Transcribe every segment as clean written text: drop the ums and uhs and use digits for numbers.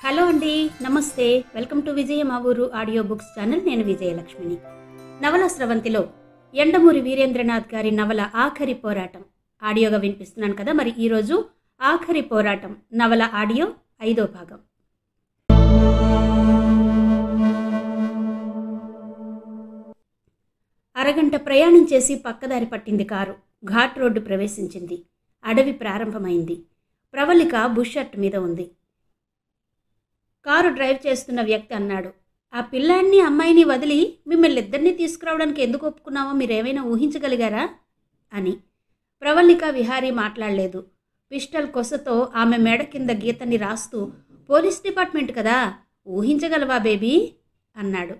Hello అండి, నమస్తే. Welcome to విజయ మా ఊరు ఆడియో బుక్స్ ఛానల్. నేను విజయలక్ష్మిని. నవల స్రవంతిలో యండమూరి వీరేంద్రనాథ్ గారి నవల ఆఖరి పోరాటం ఆడియోగా వినిపిస్తున్నాను కదా. మరి ఈరోజు ఆఖరి పోరాటం నవల ఆడియో 5వ భాగం. అరగంట ప్రయాణం చేసి పక్కదారి పట్టింది కారు. ఘాట్ రోడ్డు ప్రవేశించింది. అడవి ప్రారంభమైంది. ప్రవళిక బుషర్ట్ మీద ఉంది. కారు డ్రైవ్ చేస్తున్న వ్యక్తి అన్నాడు, ఆ పిల్లాన్ని అమ్మాయిని వదిలి మిమ్మల్ని ఇద్దరినీ తీసుకురావడానికి ఎందుకు ఒప్పుకున్నావో మీరేమైనా ఊహించగలిగారా అని. ప్రవళిక విహారీ మాట్లాడలేదు. పిస్టల్ కొసతో ఆమె మెడ కింద గీతని రాస్తూ, పోలీస్ డిపార్ట్మెంట్ కదా, ఊహించగలవా బేబీ అన్నాడు.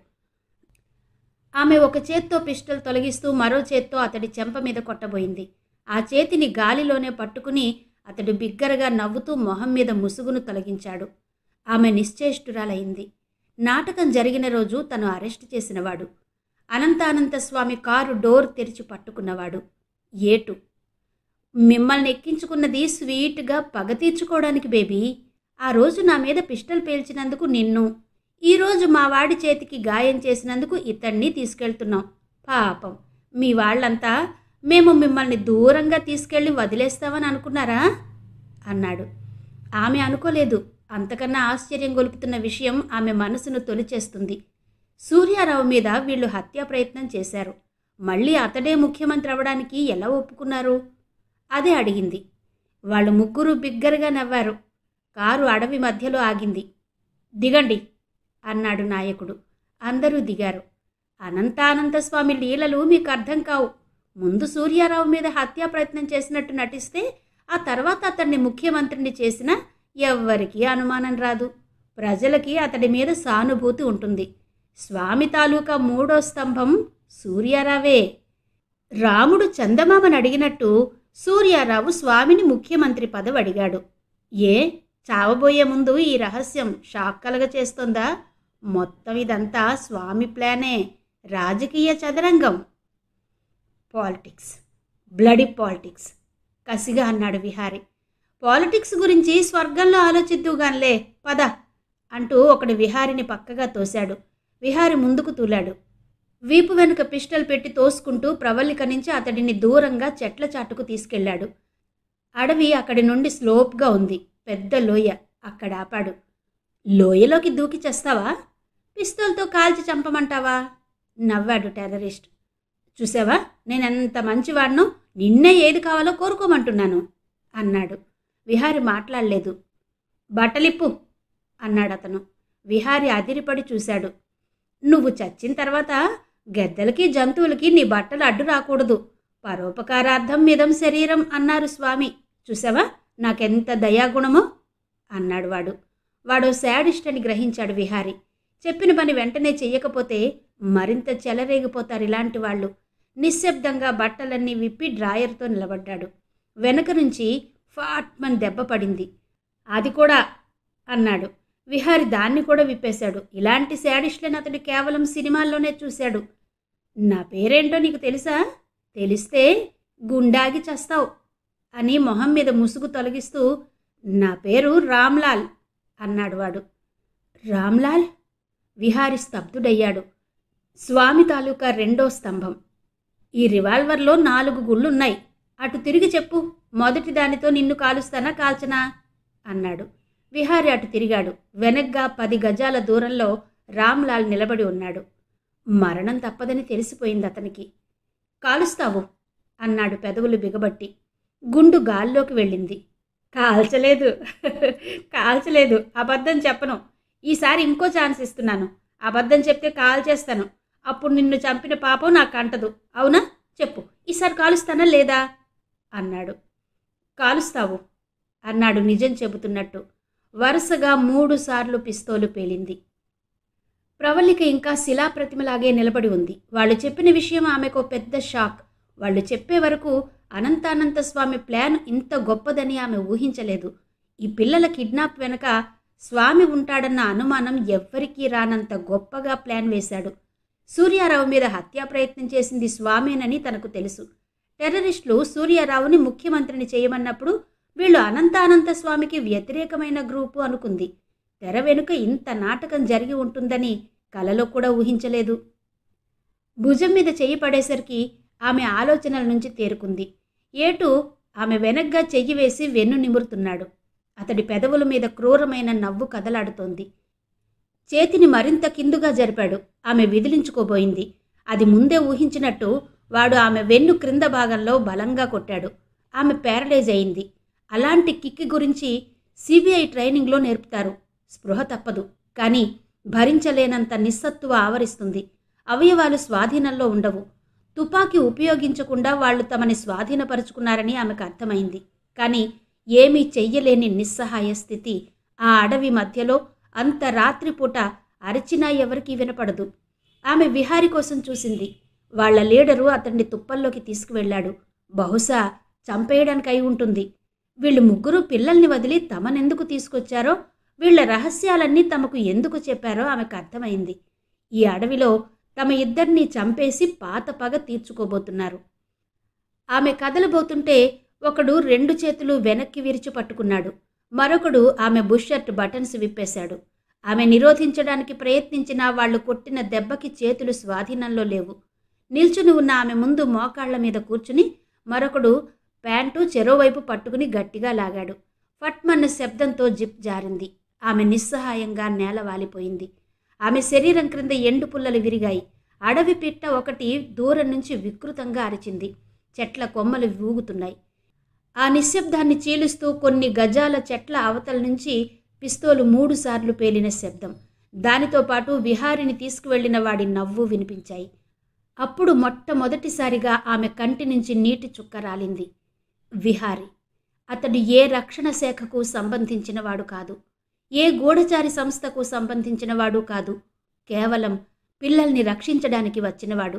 ఆమె ఒక చేత్తో పిస్టల్ తొలగిస్తూ మరో చేత్తో అతడి చెంప మీద కొట్టబోయింది. ఆ చేతిని గాలిలోనే పట్టుకుని అతడు బిగ్గరగా నవ్వుతూ మొహం మీద ముసుగును తొలగించాడు. ఆమె నిశ్చేష్టురాలైంది. నాటకం జరిగిన రోజు తను అరెస్ట్ చేసినవాడు, అనంతానంత స్వామి కారు డోర్ తెరిచి పట్టుకున్నవాడు ఏటు. మిమ్మల్ని ఎక్కించుకున్నది స్వీట్గా పగ తీర్చుకోవడానికి బేబీ. ఆ రోజు నా మీద పిస్టల్ పేల్చినందుకు నిన్ను, ఈరోజు మా వాడి చేతికి గాయం చేసినందుకు ఇతన్ని తీసుకెళ్తున్నాం. పాపం మీ వాళ్ళంతా మేము మిమ్మల్ని దూరంగా తీసుకెళ్ళి వదిలేస్తామని అనుకున్నారా అన్నాడు. ఆమె అనుకోలేదు. అంతకన్నా ఆశ్చర్యం గొలుపుతున్న విషయం ఆమె మనసును తొలిచేస్తుంది. సూర్యారావు మీద వీళ్ళు హత్యా ప్రయత్నం చేశారు. మళ్ళీ అతడే ముఖ్యమంత్రి అవ్వడానికి ఎలా ఒప్పుకున్నారు? అదే అడిగింది. వాళ్ళు ముగ్గురు బిగ్గరగా నవ్వారు. కారు అడవి మధ్యలో ఆగింది. దిగండి అన్నాడు నాయకుడు. అందరూ దిగారు. అనంతానంత స్వామి లీలలు మీకు అర్థం కావు. ముందు సూర్యారావు మీద హత్యా ప్రయత్నం చేసినట్టు నటిస్తే ఆ తర్వాత అతన్ని ముఖ్యమంత్రిని చేసినా ఎవ్వరికీ అనుమానం రాదు. ప్రజలకి అతడి మీద సానుభూతి ఉంటుంది. స్వామి తాలూకా 3వ స్తంభం సూర్యారావే. రాముడు చందమామని అడిగినట్టు సూర్యారావు స్వామిని ముఖ్యమంత్రి పదవి అడిగాడు. ఏ చావబోయే ముందు ఈ రహస్యం షాక్ కలగ చేస్తోందా? మొత్తం ఇదంతా స్వామి ప్లానే, రాజకీయ చదరంగం. పాలిటిక్స్, బ్లడీ పాలిటిక్స్ కసిగా అన్నాడు విహారీ. పాలిటిక్స్ గురించి స్వర్గంలో ఆలోచిద్దుగాన్లే, పద అంటూ ఒకడు విహారిని పక్కగా తోశాడు. విహారి ముందుకు తూలాడు. వీపు వెనుక పిస్టల్ పెట్టి తోసుకుంటూ ప్రవళిక నుంచి అతడిని దూరంగా చెట్ల చాటుకు తీసుకెళ్లాడు. అడవి అక్కడి నుండి స్లోప్గా ఉంది. పెద్ద లోయ. అక్కడ ఆపాడు. లోయలోకి దూకి చేస్తావా? పిస్తోల్తో కాల్చి చంపమంటావా? నవ్వాడు టెర్రరిస్ట్. చూసావా, నేనెంత మంచివాడినో, నిన్నే ఏది కావాలో కోరుకోమంటున్నాను అన్నాడు. విహారి మాట్లాడలేదు. బట్టలిప్పు అన్నాడు అతను. విహారి అదిరిపడి చూశాడు. నువ్వు చచ్చిన తర్వాత గెద్దలకి జంతువులకి నీ బట్టలు అడ్డు రాకూడదు. పరోపకారార్థం మిదం శరీరం అన్నారు స్వామి. చూసావా నాకెంత దయాగుణమో అన్నాడు వాడు. వాడో శాడిస్ట్ అని గ్రహించాడు విహారి. చెప్పిన పని వెంటనే చెయ్యకపోతే మరింత చెలరేగిపోతారు ఇలాంటి వాళ్ళు. నిశ్శబ్దంగా బట్టలన్నీ విప్పి డ్రాయర్తో నిలబడ్డాడు. వెనక నుంచి ఫాట్మన్ దెబ్బ పడింది. అది కూడా అన్నాడు. విహారి దాన్ని కూడా విప్పేశాడు. ఇలాంటి శాడిస్ట్లను అతడు కేవలం సినిమాల్లోనే చూశాడు. నా పేరేంటో నీకు తెలుసా? తెలిస్తే గుండాగి చస్తావు అని మొహం మీద ముసుగు తొలగిస్తూ, నా పేరు రామ్లాల్ అన్నాడు వాడు. రామ్లాల్? విహారి స్తబ్దుడయ్యాడు. స్వామి తాలూకా 2వ స్తంభం. ఈ రివాల్వర్లో 4 గుళ్ళున్నాయి. అటు తిరిగి చెప్పు, మొదటి దానితో నిన్ను కాలుస్తానా కాల్చనా అన్నాడు. విహారి అటు తిరిగాడు. వెనగ్గా 10 గజాల దూరంలో రామ్లాల్ నిలబడి ఉన్నాడు. మరణం తప్పదని తెలిసిపోయింది అతనికి. కాలుస్తావు అన్నాడు పెదవులు బిగబట్టి. గుండు గాల్లోకి వెళ్ళింది. కాల్చలేదు కాల్చలేదు, అబద్ధం చెప్పను. ఈసారి ఇంకో ఛాన్స్ ఇస్తున్నాను. అబద్ధం చెప్తే కాల్చేస్తాను. అప్పుడు నిన్ను చంపిన పాపం నాకు అంటదు. అవునా? చెప్పు, ఈసారి కాలుస్తానా లేదా అన్నాడు. కాలుస్తావు అన్నాడు నిజం చెబుతున్నట్టు. వరుసగా 3 సార్లు పిస్తోలు పేలింది. ప్రవళిక ఇంకా శిలాప్రతిమలాగే నిలబడి ఉంది. వాళ్ళు చెప్పిన విషయం ఆమెకు పెద్ద షాక్. వాళ్ళు చెప్పే వరకు అనంతానంత స్వామి ప్లాన్ ఇంత గొప్పదని ఆమె ఊహించలేదు. ఈ పిల్లల కిడ్నాప్ వెనక స్వామి ఉంటాడన్న అనుమానం ఎవ్వరికీ రానంత గొప్పగా ప్లాన్ వేశాడు. సూర్యారావు మీద హత్యా ప్రయత్నం చేసింది స్వామేనని తనకు తెలుసు. టెర్రరిస్టులు సూర్యారావుని ముఖ్యమంత్రిని చేయమన్నప్పుడు వీళ్ళు అనంతానంత స్వామికి వ్యతిరేకమైన గ్రూపు అనుకుంది. తెర వెనుక ఇంత నాటకం జరిగి ఉంటుందని కలలో కూడా ఊహించలేదు. భుజం మీద చెయ్యి పడేసరికి ఆమె ఆలోచనల నుంచి తేరుకుంది. ఏటు ఆమె వెనగ్గా చెయ్యి వేసి వెన్ను నిమురుతున్నాడు. అతడి పెదవుల మీద క్రూరమైన నవ్వు కదలాడుతోంది. చేతిని మరింత కిందుగా జరిపాడు. ఆమె విదిలించుకోబోయింది. అది ముందే ఊహించినట్టు వాడు ఆమె వెన్ను క్రింద భాగంలో బలంగా కొట్టాడు. ఆమె ప్యారలైజ్ అయింది. అలాంటి కిక్కి గురించి సిబిఐ ట్రైనింగ్లో నేర్పుతారు. స్పృహ తప్పదు, కానీ భరించలేనంత నిస్సత్తువ ఆవరిస్తుంది. అవయవాలు స్వాధీనంలో ఉండవు. తుపాకీ ఉపయోగించకుండా వాళ్లు తమని స్వాధీనపరుచుకున్నారని ఆమెకు అర్థమైంది. కానీ ఏమీ చెయ్యలేని నిస్సహాయ స్థితి. ఆ అడవి మధ్యలో అంత రాత్రిపూట అరిచినా ఎవరికీ వినపడదు. ఆమె విహారి కోసం చూసింది. వాళ్ల లీడరు అతన్ని తుప్పల్లోకి తీసుకువెళ్లాడు. బహుశా చంపేయడానికి అయి ఉంటుంది. వీళ్ళు ముగ్గురు పిల్లల్ని వదిలి తమనెందుకు తీసుకొచ్చారో, వీళ్ల రహస్యాలన్నీ తమకు ఎందుకు చెప్పారో ఆమెకు అర్థమైంది. ఈ అడవిలో తమ ఇద్దరినీ చంపేసి పాత పగ తీర్చుకోబోతున్నారు. ఆమె కదలబోతుంటే ఒకడు 2 చేతులు వెనక్కి విరిచి పట్టుకున్నాడు. మరొకడు ఆమె బుషర్ట్ బటన్స్ విప్పేశాడు. ఆమె నిరోధించడానికి ప్రయత్నించినా వాళ్లు కొట్టిన దెబ్బకి చేతులు స్వాధీనంలో లేవు. నిల్చుని ఉన్న ఆమె ముందు మోకాళ్ల మీద కూర్చుని మరొకడు ప్యాంటు చెరోవైపు పట్టుకుని గట్టిగా లాగాడు. ఫట్మన్న శబ్దంతో జిప్ జారింది. ఆమె నిస్సహాయంగా నేల వాలిపోయింది. ఆమె శరీరం క్రింద ఎండు పుల్లలు విరిగాయి. అడవి పిట్ట ఒకటి దూరం నుంచి వికృతంగా అరిచింది. చెట్ల కొమ్మలు ఊగుతున్నాయి. ఆ నిశ్శబ్దాన్ని చీలుస్తూ కొన్ని గజాల చెట్ల అవతల నుంచి పిస్తోలు 3 సార్లు పేలిన శబ్దం. దానితో పాటు విహారిని తీసుకువెళ్లిన వాడి నవ్వు వినిపించాయి. అప్పుడు మొట్టమొదటిసారిగా ఆమె కంటి నుంచి నీటి చుక్క రాలింది. విహారి. అతడు ఏ రక్షణ శాఖకు సంబంధించినవాడు కాదు. ఏ గూఢచారి సంస్థకు సంబంధించినవాడు కాదు. కేవలం పిల్లల్ని రక్షించడానికి వచ్చినవాడు.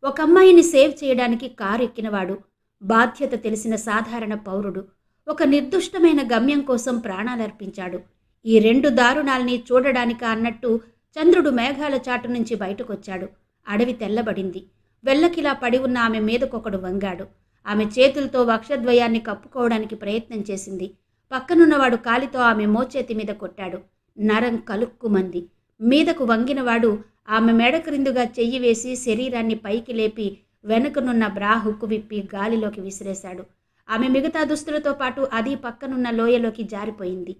ఒక అమ్మాయిని సేవ్ చేయడానికి కారు ఎక్కినవాడు. బాధ్యత తెలిసిన సాధారణ పౌరుడు. ఒక నిర్దుష్టమైన గమ్యం కోసం ప్రాణాలర్పించాడు. ఈ 2 దారుణాల్ని చూడడానిక అన్నట్టు చంద్రుడు మేఘాల చాటు నుంచి బయటకొచ్చాడు. అడవి తెల్లబడింది. వెల్లకిలా పడి ఉన్న ఆమె మీదకొకడు వంగాడు. ఆమె చేతులతో వక్షద్వయాన్ని కప్పుకోవడానికి ప్రయత్నం చేసింది. పక్కనున్నవాడు కాలితో ఆమె మోచేతి మీద కొట్టాడు. నరం కలుక్కుమంది. మీదకు వంగినవాడు ఆమె మెడ క్రిందుగా చెయ్యి వేసి శరీరాన్ని పైకి లేపి వెనుకనున్న బ్రా హుక్కు విప్పి గాలిలోకి విసిరేశాడు. ఆమె మిగతా దుస్తులతో పాటు అది పక్కనున్న లోయలోకి జారిపోయింది.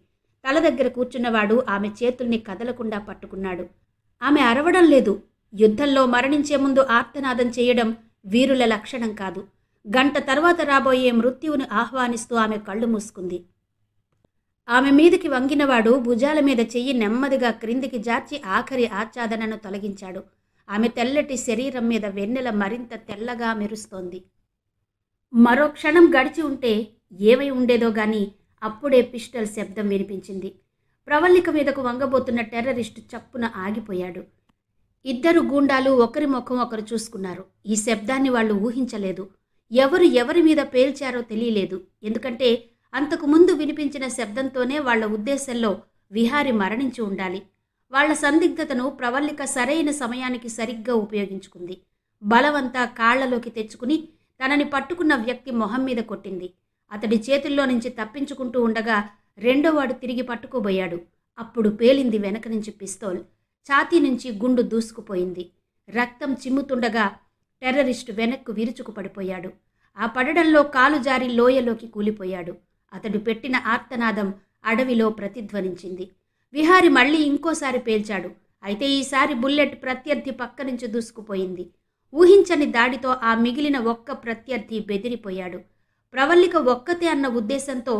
తల దగ్గర కూర్చున్నవాడు ఆమె చేతుల్ని కదలకుండా పట్టుకున్నాడు. ఆమె అరవడం లేదు. యుద్ధంలో మరణించే ముందు ఆర్తనాదం చేయడం వీరుల లక్షణం కాదు. గంట తర్వాత రాబోయే మృత్యువును ఆహ్వానిస్తూ ఆమె కళ్ళు మూసుకుంది. ఆమె మీదకి వంగినవాడు భుజాల మీద చెయ్యి నెమ్మదిగా క్రిందికి జార్చి ఆఖరి ఆచ్ఛాదనను తొలగించాడు. ఆమె తెల్లటి శరీరం మీద వెన్నెల మరింత తెల్లగా మెరుస్తోంది. మరో క్షణం గడిచి ఉంటే ఏమై ఉండేదో గాని అప్పుడే పిస్టల్ శబ్దం వినిపించింది. ప్రవల్లిక మీదకు వంగబోతున్న టెర్రరిస్టు చప్పున ఆగిపోయాడు. 2 గూండాలు ఒకరి ముఖం ఒకరు చూసుకున్నారు. ఈ శబ్దాన్ని వాళ్ళు ఊహించలేదు. ఎవరి మీద పేల్చారో తెలియలేదు. ఎందుకంటే అంతకుముందు వినిపించిన శబ్దంతోనే వాళ్ల ఉద్దేశంలో విహారి మరణించి ఉండాలి. వాళ్ల సందిగ్ధతను ప్రవల్లిక సరైన సమయానికి సరిగ్గా ఉపయోగించుకుంది. బలవంతా కాళ్లలోకి తెచ్చుకుని తనని పట్టుకున్న వ్యక్తి మొహం మీద కొట్టింది. అతడి చేతుల్లో నుంచి తప్పించుకుంటూ ఉండగా రెండోవాడు తిరిగి పట్టుకోబోయాడు. అప్పుడు పేలింది వెనక నుంచి పిస్తోల్. ఛాతీ నుంచి గుండు దూసుకుపోయింది. రక్తం చిమ్ముతుండగా టెర్రరిస్టు వెనక్కు విరుచుకు పడిపోయాడు. ఆ పడడంలో కాలు జారి లోయలోకి కూలిపోయాడు. అతడు పెట్టిన ఆర్తనాదం అడవిలో ప్రతిధ్వనించింది. విహారి మళ్లీ ఇంకోసారి పేల్చాడు. అయితే ఈసారి బుల్లెట్ ప్రత్యర్థి పక్క నుంచి దూసుకుపోయింది. ఊహించని దాడితో ఆ మిగిలిన ఒక్క ప్రత్యర్థి బెదిరిపోయాడు. ప్రవల్లిక ఒక్కతే అన్న ఉద్దేశంతో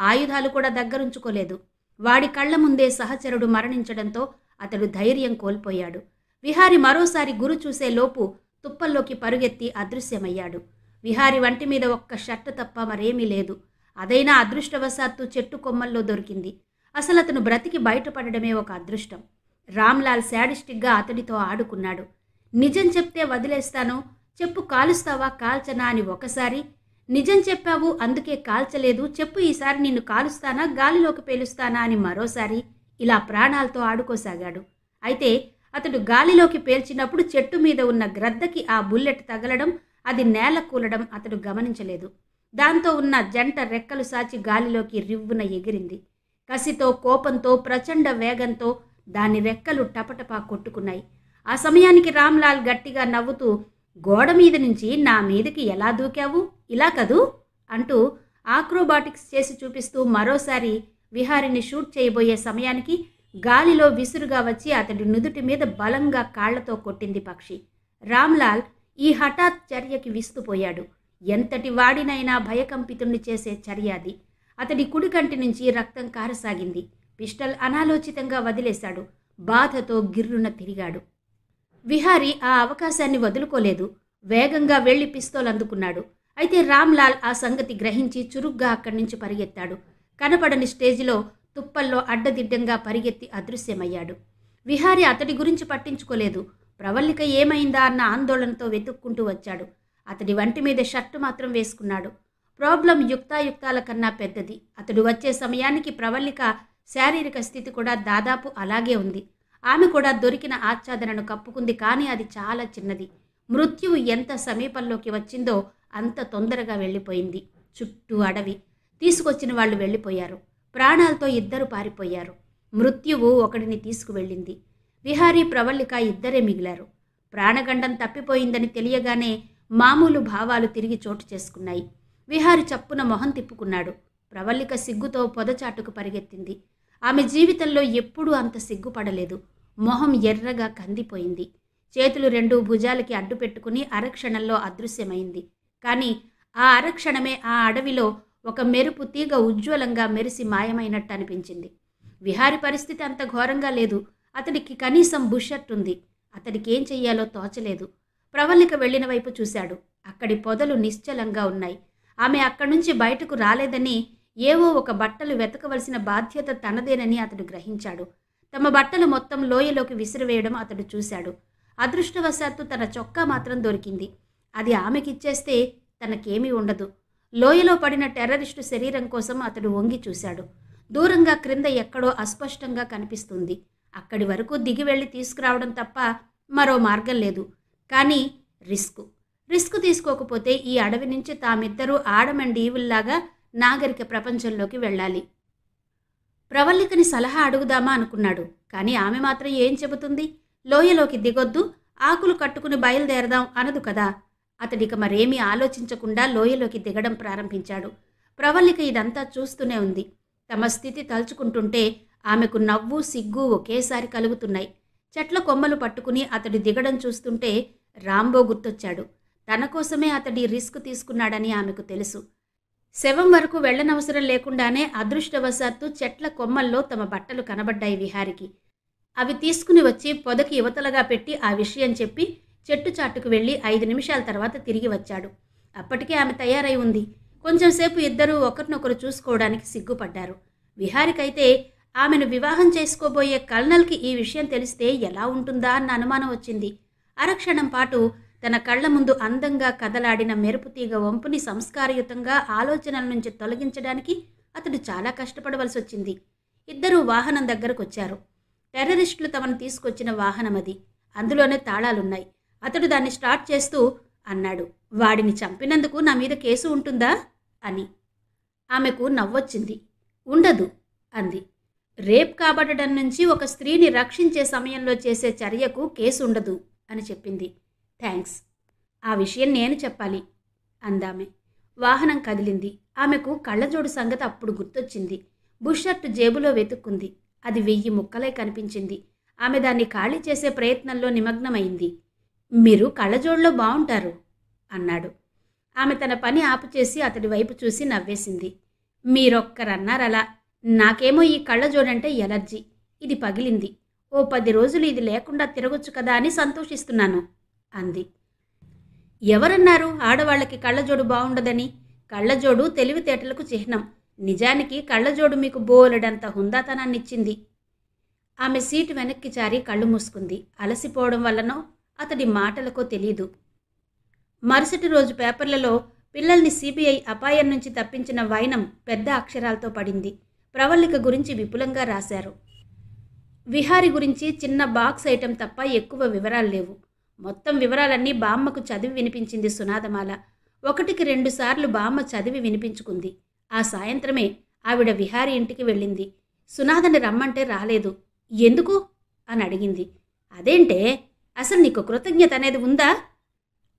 ఆయుధాలు కూడా దగ్గరుంచుకోలేదు. వాడి కళ్ల ముందే సహచరుడు మరణించడంతో అతడు ధైర్యం కోల్పోయాడు. విహారి మరోసారి గురి చూసే లోపు తుప్పల్లోకి పరుగెత్తి అదృశ్యమయ్యాడు. విహారి వంటి మీద ఒక్క షర్టు తప్ప మరేమీ లేదు. అదైనా అదృష్టవశాత్తు చెట్టు కొమ్మల్లో దొరికింది. అసలు అతను బ్రతికి బయటపడడమే ఒక అదృష్టం. రామ్లాల్ శాడిస్టిక్గా అతడితో ఆడుకున్నాడు. నిజం చెప్తే వదిలేస్తాను, చెప్పు కాలుస్తావా కాల్చనా అని ఒకసారి, నిజం చెప్పావు అందుకే కాల్చలేదు, చెప్పు ఈసారి నిన్ను కాలుస్తానా గాలిలోకి పేలుస్తానా అని మరోసారి ఇలా ప్రాణాలతో ఆడుకోసాగాడు. అయితే అతడు గాలిలోకి పేల్చినప్పుడు చెట్టు మీద ఉన్న గ్రద్దకి ఆ బుల్లెట్ తగలడం, అది నేల కూలడం అతడు గమనించలేదు. దాంతో ఉన్న జంట రెక్కలు సాచి గాలిలోకి రివ్వున ఎగిరింది. కసితో, కోపంతో, ప్రచండ వేగంతో దాని రెక్కలు టపటపా కొట్టుకున్నాయి. ఆ సమయానికి రామ్లాల్ గట్టిగా నవ్వుతూ, గోడ మీద నుంచి నా మీదకి ఎలా దూకావు, ఇలా కదూ అంటూ ఆక్రోబాటిక్స్ చేసి చూపిస్తూ మరోసారి విహారిని షూట్ చేయబోయే సమయానికి గాలిలో విసురుగా వచ్చి అతడి నుదుటి మీద బలంగా కాళ్లతో కొట్టింది పక్షి. రామ్లాల్ ఈ హఠాత్ చర్యకి విస్తుపోయాడు. ఎంతటి వాడినైనా భయకంపితుణ్ణి చేసే చర్య అది. అతడి కుడి కంటి నుంచి రక్తం కారసాగింది. పిస్టల్ అనాలోచితంగా వదిలేశాడు. బాధతో గిర్రున తిరిగాడు. విహారి ఆ అవకాశాన్ని వదులుకోలేదు. వేగంగా వెళ్లి పిస్తోల్ అందుకున్నాడు. అయితే రామ్లాల్ ఆ సంగతి గ్రహించి చురుగ్గా అక్కడి నుంచి పరిగెత్తాడు. కనపడని స్టేజిలో తుప్పల్లో అడ్డదిడ్డంగా పరిగెత్తి అదృశ్యమయ్యాడు. విహారి అతడి గురించి పట్టించుకోలేదు. ప్రవల్లిక ఏమైందా అన్న ఆందోళనతో వెతుక్కుంటూ వచ్చాడు. అతడి వంటి మీద షర్టు మాత్రం వేసుకున్నాడు. ప్రాబ్లం యుక్తాయుక్తాల కన్నా పెద్దది. అతడు వచ్చే సమయానికి ప్రవల్లిక శారీరక స్థితి కూడా దాదాపు అలాగే ఉంది. ఆమె కూడా దొరికిన ఆచ్ఛాదనను కప్పుకుంది. కానీ అది చాలా చిన్నది. మృత్యువు ఎంత సమీపంలోకి వచ్చిందో అంత తొందరగా వెళ్ళిపోయింది. చుట్టూ అడవి. తీసుకొచ్చిన వాళ్ళు వెళ్ళిపోయారు. ప్రాణాలతో ఇద్దరు పారిపోయారు. మృత్యువు ఒకడిని తీసుకువెళ్ళింది. విహారీ, ప్రవల్లిక ఇద్దరే మిగిలారు. ప్రాణగండం తప్పిపోయిందని తెలియగానే మామూలు భావాలు తిరిగి చోటు చేసుకున్నాయి. విహారి చప్పున మొహం తిప్పుకున్నాడు. ప్రవల్లిక సిగ్గుతో పొదచాటుకు పరిగెత్తింది. ఆమె జీవితంలో ఎప్పుడూ అంత సిగ్గుపడలేదు. మొహం ఎర్రగా కందిపోయింది. చేతులు రెండు భుజాలకి అడ్డు పెట్టుకుని అరక్షణంలో అదృశ్యమైంది. కానీ ఆ అరక్షణమే ఆ అడవిలో ఒక మెరుపు తీగ ఉజ్వలంగా మెరిసి మాయమైనట్టు అనిపించింది. విహారి పరిస్థితి అంత ఘోరంగా లేదు. అతడికి కనీసం బుషర్ట్ ఉంది. అతడికి ఏం చెయ్యాలో తోచలేదు. ప్రవల్లిక వెళ్లిన వైపు చూశాడు. అక్కడి పొదలు నిశ్చలంగా ఉన్నాయి. ఆమె అక్కడి నుంచి బయటకు రాలేదని, ఏవో ఒక బట్టలు వెతకవలసిన బాధ్యత తనదేనని అతడు గ్రహించాడు. తమ బట్టలు మొత్తం లోయలోకి విసిరివేయడం అతడు చూశాడు. అదృష్టవశాత్తు తన చొక్కా మాత్రం దొరికింది. అది ఆమెకిచ్చేస్తే తనకేమీ ఉండదు. లోయలో పడిన టెర్రరిస్టు శరీరం కోసం అతడు వంగి చూశాడు. దూరంగా క్రింద ఎక్కడో అస్పష్టంగా కనిపిస్తుంది. అక్కడి వరకు దిగి వెళ్ళి తీసుకురావడం తప్ప మరో మార్గం లేదు. కానీ రిస్క్ తీసుకోకపోతే ఈ అడవి నుంచి తామిద్దరూ ఆడమండి ఈవుల్లాగా నాగరిక ప్రపంచంలోకి వెళ్ళాలి. ప్రవల్లికని సలహా అడుగుదామా అనుకున్నాడు. కానీ ఆమె మాత్రం ఏం చెబుతుంది? లోయలోకి దిగొద్దు, ఆకులు కట్టుకుని బయలుదేరదాం అనదు కదా. అతడిక మరేమీ ఆలోచించకుండా లోయలోకి దిగడం ప్రారంభించాడు. ప్రవల్లిక ఇదంతా చూస్తూనే ఉంది. తమ స్థితి తలుచుకుంటుంటే ఆమెకు నవ్వు, సిగ్గు ఒకేసారి కలుగుతున్నాయి. చెట్ల కొమ్మలు పట్టుకుని అతడు దిగడం చూస్తుంటే రాంబో గుర్తొచ్చాడు. తన కోసమే అతడి రిస్క్ తీసుకున్నాడని ఆమెకు తెలుసు. శవం వరకు వెళ్లనవసరం లేకుండానే అదృష్టవశాత్తు చెట్ల కొమ్మల్లో తమ బట్టలు కనబడ్డాయి విహారికి. అవి తీసుకుని వచ్చి పొదకి యువతలగా పెట్టి ఆ విషయం చెప్పి చెట్టు చాటుకు వెళ్ళి 5 నిమిషాల తర్వాత తిరిగి వచ్చాడు. అప్పటికే ఆమె తయారై ఉంది. కొంచెంసేపు ఇద్దరూ ఒకరినొకరు చూసుకోవడానికి సిగ్గుపడ్డారు. విహారికైతే ఆమెను వివాహం చేసుకోబోయే కల్నల్కి ఈ విషయం తెలిస్తే ఎలా ఉంటుందా అన్న అనుమానం వచ్చింది. అరక్షణం పాటు తన కళ్ల ముందు అందంగా కదలాడిన మెరుపుతీగ వంపుని సంస్కారయుతంగా ఆలోచనల నుంచి తొలగించడానికి అతడు చాలా కష్టపడవలసి వచ్చింది. ఇద్దరూ వాహనం దగ్గరకొచ్చారు. టెర్రరిస్టులు తమను తీసుకొచ్చిన వాహనం అది. అందులోనే తాళాలున్నాయి. అతడు దాన్ని స్టార్ట్ చేస్తూ అన్నాడు, వాడిని చంపినందుకు నా మీద కేసు ఉంటుందా అని. ఆమెకు నవ్వొచ్చింది. ఉండదు అంది. రేప్ కాబడడం నుంచి ఒక స్త్రీని రక్షించే సమయంలో చేసే చర్యకు కేసు ఉండదు అని చెప్పింది. థ్యాంక్స్, ఆ విషయం నేను చెప్పాలి అందామె. వాహనం కదిలింది. ఆమెకు కళ్ళజోడు సంగతి అప్పుడు గుర్తొచ్చింది. బుషర్ట్ జేబులో వెతుక్కుంది. అది 1000 ముక్కలై కనిపించింది. ఆమె దాన్ని ఖాళీ చేసే ప్రయత్నంలో నిమగ్నమైంది. మీరు కళ్ళజోడులో బాగుంటారు అన్నాడు. ఆమె తన పని ఆపుచేసి అతడి వైపు చూసి నవ్వేసింది. మీరొక్కరన్నారలా. నాకేమో ఈ కళ్ళజోడంటే ఎలర్జీ. ఇది పగిలింది. ఓ 10 రోజులు ఇది లేకుండా తిరగొచ్చు కదా అని సంతోషిస్తున్నాను అంది. ఎవరన్నారు ఆడవాళ్లకి కళ్ళజోడు బాగుండదని? కళ్ళజోడు తెలివితేటలకు చిహ్నం. నిజానికి కళ్ళజోడు మీకు బోలెడంత హుందాతనాన్నిచ్చింది. ఆమె సీటు వెనక్కి జారి కళ్ళు మూసుకుంది. అలసిపోవడం వల్లనో అతడి మాటలకో తెలీదు. మరుసటి రోజు పేపర్లలో పిల్లల్ని సిబిఐ అపాయం నుంచి తప్పించిన వైనం పెద్ద అక్షరాలతో పడింది. ప్రవల్లిక గురించి విపులంగా రాశారు. విహారి గురించి చిన్న బాక్స్ ఐటెం తప్ప ఎక్కువ వివరాలు లేవు. మొత్తం వివరాలన్నీ బామ్మకు చదివి వినిపించింది సునాదమాల. 1కి 2 సార్లు బామ్మ చదివి వినిపించుకుంది. ఆ సాయంత్రమే ఆవిడ విహారి ఇంటికి వెళ్ళింది. సునాదని రమ్మంటే రాలేదు. ఎందుకు అని అడిగింది. అదేంటే, అసలు నీకు కృతజ్ఞత అనేది ఉందా?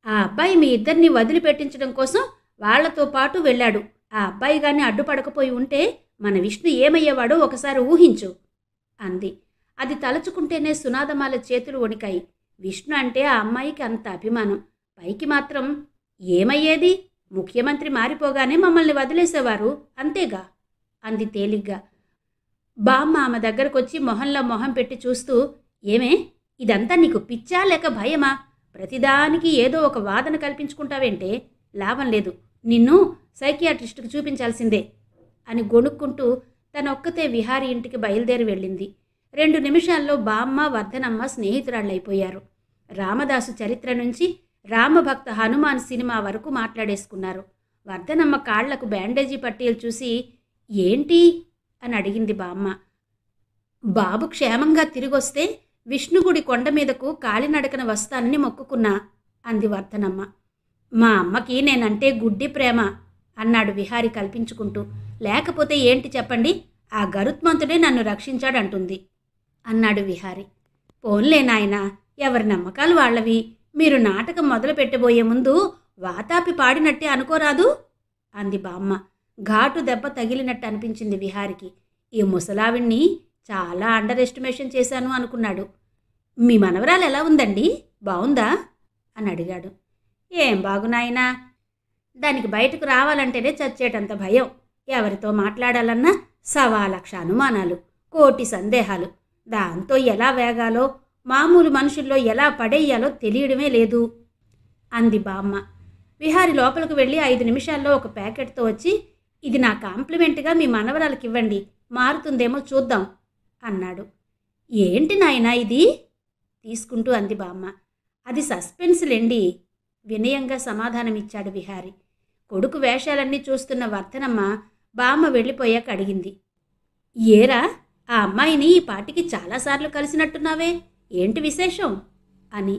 ఆ అబ్బాయి మీ ఇద్దరిని వదిలిపెట్టించడం కోసం వాళ్లతో పాటు వెళ్ళాడు. ఆ అబ్బాయి గారిని అడ్డుపడకపోయి ఉంటే మన విష్ణు ఏమయ్యేవాడో ఒకసారి ఊహించు అంది. అది తలుచుకుంటేనే సునాదమాల చేతులు వణికాయి. విష్ణు అంటే ఆ అమ్మాయికి అంత అభిమానం. పైకి మాత్రం ఏమయ్యేది? ముఖ్యమంత్రి మారిపోగానే మమ్మల్ని వదిలేసేవారు, అంతేగా అంది తేలిగ్గా. బామ్మ ఆమె దగ్గరకొచ్చి మొహంలో మొహం పెట్టి చూస్తూ, ఏమే, ఇదంతా నీకు పిచ్చా లేక భయమా? ప్రతిదానికి ఏదో ఒక వాదన కల్పించుకుంటావేంటే? లాభం లేదు, నిన్ను సైకియాట్రిస్టుకు చూపించాల్సిందే అని గొణుక్కుంటూ తనొక్కతే విహారీ ఇంటికి బయలుదేరి వెళ్ళింది. 2 నిమిషాల్లో బామ్మ వర్ధనమ్మ స్నేహితురాళ్ళైపోయారు. రామదాసు చరిత్ర నుంచి రామభక్త హనుమాన్ సినిమా వరకు మాట్లాడేసుకున్నారు. వర్ధనమ్మ కాళ్లకు బ్యాండేజీ పట్టీలు చూసి ఏంటి అని అడిగింది బామ్మ. బాబు క్షేమంగా తిరిగొస్తే విష్ణుగుడి కొండ మీదకు కాలినడకన వస్తానని మొక్కుకున్నా అంది వర్ధనమ్మ. మా అమ్మకి నేనంటే గుడ్డి ప్రేమ అన్నాడు విహారి కల్పించుకుంటూ. లేకపోతే ఏంటి చెప్పండి, ఆ గరుత్మంతుడే నన్ను రక్షించాడంటుంది అన్నాడు విహారి. పోన్లే నాయనా, ఎవరి నమ్మకాలు వాళ్ళవి. మీరు నాటకం మొదలు పెట్టబోయే ముందు వాతాపి పాడినట్టే అనుకోరాదు అంది బామ్మ. ఘాటు దెబ్బ తగిలినట్టు అనిపించింది విహారికి. ఈ ముసలావిణ్ణి చాలా అండర్ ఎస్టిమేషన్ చేశాను అనుకున్నాడు. మీ మనవరాలు ఎలా ఉందండి, బాగుందా అని అడిగాడు. ఏం బాగునాయనా, దానికి బయటకు రావాలంటేనే చచ్చేటంత భయం. ఎవరితో మాట్లాడాలన్నా 1,00,000 అనుమానాలు, కోటి సందేహాలు. దాంతో ఎలా వేగాలో, మామూలు మనుషుల్లో ఎలా పడేయాలో తెలియడమే లేదు అంది బామ్మ. విహారి లోపలికి వెళ్ళి 5 నిమిషాల్లో ఒక ప్యాకెట్తో వచ్చి, ఇది నా కాంప్లిమెంట్గా మీ మనవరాలకి ఇవ్వండి, మారుతుందేమో చూద్దాం అన్నాడు. ఏంటి నాయనా ఇది తీసుకుంటూ అంది బామ్మ. అది సస్పెన్స్లేండి వినయంగా సమాధానమిచ్చాడు విహారి. కొడుకు వేషాలన్నీ చూస్తున్న వర్ధనమ్మ బామ్మ వెళ్ళిపోయాక అడిగింది. ఏరా, ఆ అమ్మాయిని ఈ పాటికి చాలాసార్లు కలిసినట్టున్నావే, ఏంటి విశేషం అని.